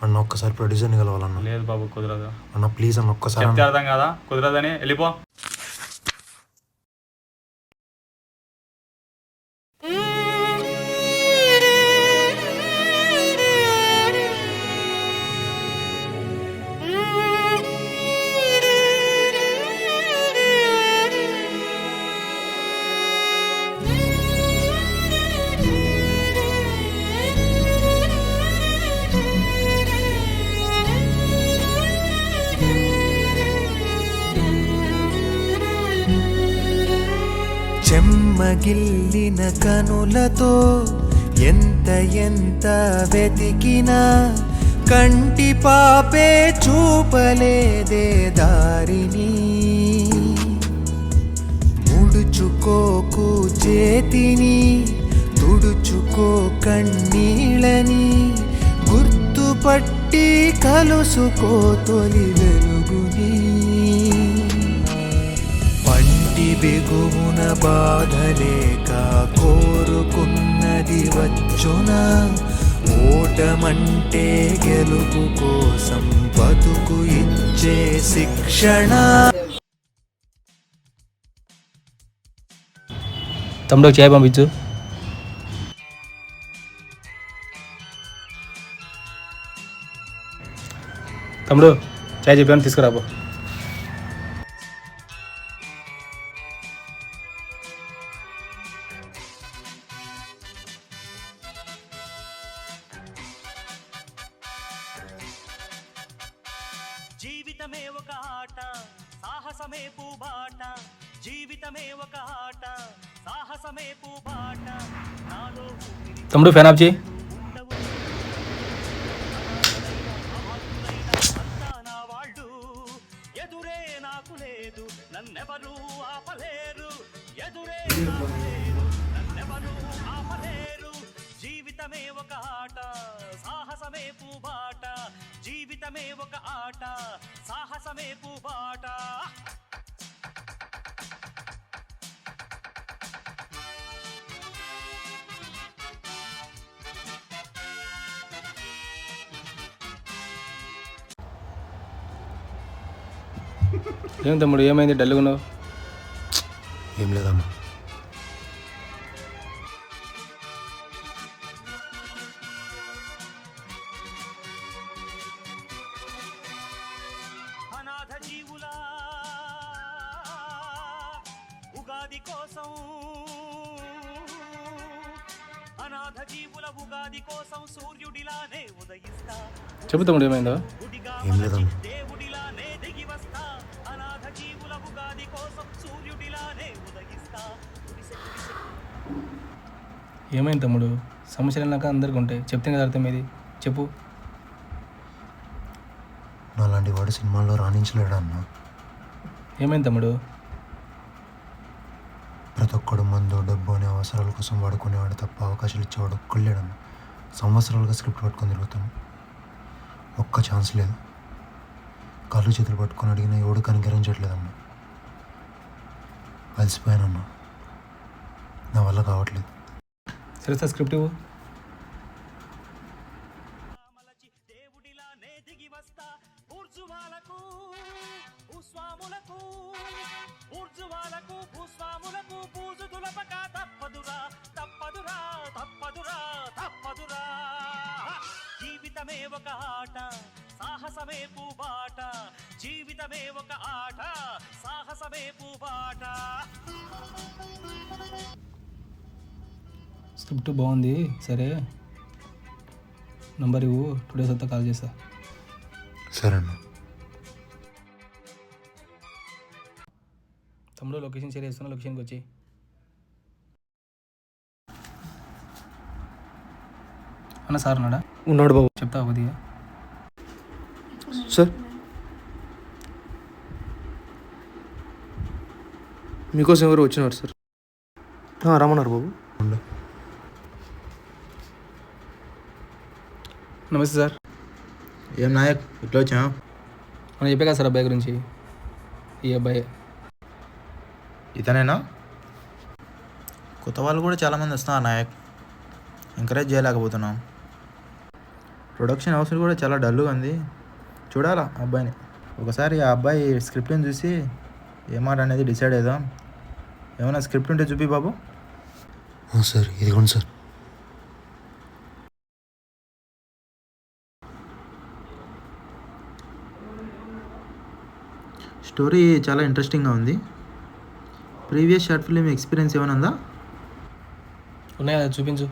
అన్న ఒక్కసారి ప్రొడ్యూసర్ని కలవాలన్న. లేదు బాబు కుదరదు అన్న ప్లీజ్ అన్న ఒక్కసారి చెప్తే అర్థం కదా, కుదరదని వెళ్ళిపో. చెమ్మగిల్లిన కనులతో ఎంత ఎంత వెతికినా కంటి పాపే చూపలేదే దారిని. ముడుచుకోకు చేతిని, తుడుచుకో కన్నీళ్ళని, గుర్తుపట్టి కలుసుకో తొలి వెలుగుని. పంటి బిగువున బాధలేక కోరుకున్నది వచ్చునా, ఓటమంటే గెలుపు కోసం బతుకు ఇచ్చే శిక్షణ. తమ్ముడు చేయ పంపించు. తమ్ముడు చాయ్ చెప్పాను తీసుకురాబో. జీవితమే ఒక ఆట, సాహసమే పూబాట. జీవితమే ఒక ఆట, సాహసమే పూబాట. నాలో తమ్ముడు ఫ్యాన్ ఆఫ్ చేయి. నా వాళ్ళు ఎదురే నాకు లేదు, నన్నెవరూ ఆపలేరు. ఎదురే నాకు లేదు, నన్నెవరూ ఆపలేరు. జీవితమే ఒక ఆట, సాహసమే పూబాట. జీవితమే ఒక ఆట, సాహసమే పూబాట. ఏం తమ్ముడు ఏమైంది డల్గా ఉన్నావు? ఏం లేదమ్మా. అనాథ జీవుల ఉగాది కోసం, అనాథ జీవుల ఉగాది కోసం సూర్యుడిలానే ఉదయిస్తా. చెప్పు తమ్ముడు ఏమైందో? ఏం లేదమ్మా. దేవుడిలానే దిగి వస్తా. అనాథ జీవుల ఉగాది కోసం సూర్యుడిలానే ఉదయిస్తా. ఏమైంది తమ్ముడు? సమస్యలు అన్నాక అందరికి ఉంటాయి, చెప్తే కదా అర్థమేది. చెప్పు. నాలాంటి వాడు సినిమాల్లో రాణించలేడు అన్న. ఏమైంది తమ్ముడు? ప్రతి ఒక్కడు మందు డబ్బు అనే అవసరాల కోసం వాడుకునేవాడు తప్ప అవకాశాలు ఇచ్చేవాడు ఒక్కళ్ళేడన్న. సంవత్సరాలుగా స్క్రిప్ట్ పట్టుకొని తిరుగుతాను, ఒక్క ఛాన్స్ లేదు. కాళ్ళు చేతులు పట్టుకొని అడిగినా ఎవడు కనికరించట్లేదన్న. అలసిపోయానన్నా, నా వల్ల కావట్లేదు. సరే సార్ స్క్రిప్ట్ ఇవ్వు. దేవుడిలానే దిగి వస్తా. ఊర్జువాలకు భూస్వాములకు, ఊర్జువాలకు భూస్వాములకు పూజు దులపక తప్పదురా, తప్పదురా, తప్పదురా, తప్పదురా. జీవితమే ఒక ఆట, సాహసమే పూబాట. జీవితమే ఒక ఆట, సాహసమే పూబాట. స్క్రిప్ట్ బాగుంది, సరే నంబర్ ఇవ్వు, 2 days అంతా కాల్ చేస్తా. సరే అన్న. తమ్ముడు లొకేషన్ షేర్ చేస్తున్నా, లొకేషన్కి వచ్చి. అన్న సార్ ఉన్నాడా? ఉన్నాడు బాబు. చెప్తా కొద్దిగా. సార్ మీకోసం ఎవరు వచ్చినారు సార్? రమ్మన్నారు బాబు. నమస్తే సార్. ఏం నాయక్ ఇట్లా వచ్చా? మనం చెప్పే కదా సార్ అబ్బాయి గురించి. ఈ అబ్బాయి ఇతనేనా? కొత్త వాళ్ళు కూడా చాలామంది వస్తున్నారు నాయక్, ఎంకరేజ్ చేయలేకపోతున్నాం. ప్రొడక్షన్ హౌస్ కూడా చాలా డల్గా ఉంది. చూడాలా అబ్బాయిని. ఒకసారి ఆ అబ్బాయి స్క్రిప్ట్ని చూసి ఏమాట అనేది డిసైడ్ అవుదాం. ఏమైనా స్క్రిప్ట్ ఉంటే చూపి బాబు. సార్ ఇదిగోండి సార్. స్టోరీ చాలా ఇంట్రెస్టింగ్గా ఉంది. ప్రీవియస్ షార్ట్ ఫిల్మ్ ఎక్స్పీరియన్స్ ఏమైనా ఉందా? ఉన్నాయి కదా, చూపించు.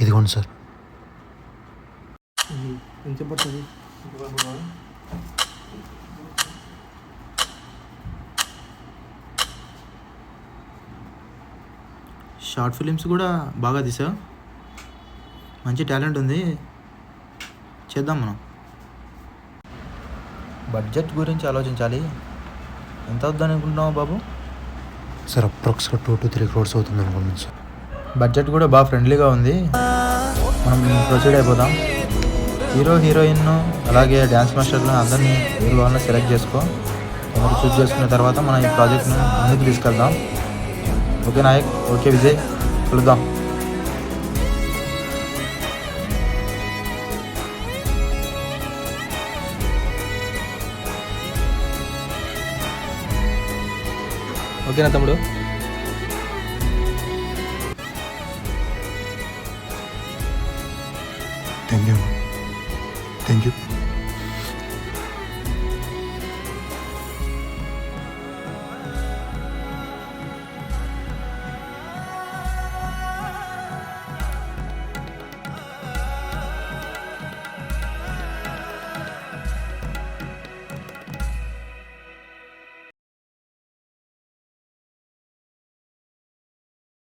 ఇదిగోండి సార్. ఎంత పడుతుంది? షార్ట్ ఫిలిమ్స్ కూడా బాగా తీసా, మంచి టాలెంట్ ఉంది, చేద్దాం మనం. బడ్జెట్ గురించి ఆలోచించాలి. ఎంత అవుద్దని అనుకుంటున్నావు బాబు? సార్ అప్రాక్స్గా 2 to 3 crores అవుతుంది అనుకుంటున్నాను సార్. బడ్జెట్ కూడా బాగా ఫ్రెండ్లీగా ఉంది. మనం ప్రొసీడ్ అయిపోదాం. హీరో హీరోయిన్ అలాగే డ్యాన్స్ మాస్టర్లు అందరినీ ఎవరు వాళ్ళని సెలెక్ట్ చేసుకో. అందరూ చూస్ చేసుకున్న తర్వాత మనం ఈ ప్రాజెక్ట్ను ముందుకు తీసుకెళ్దాం. ఓకే నాయక్, ఓకే విజయ్, కలుద్దాం. ఓకేనా తమ్ముడు? Thank you.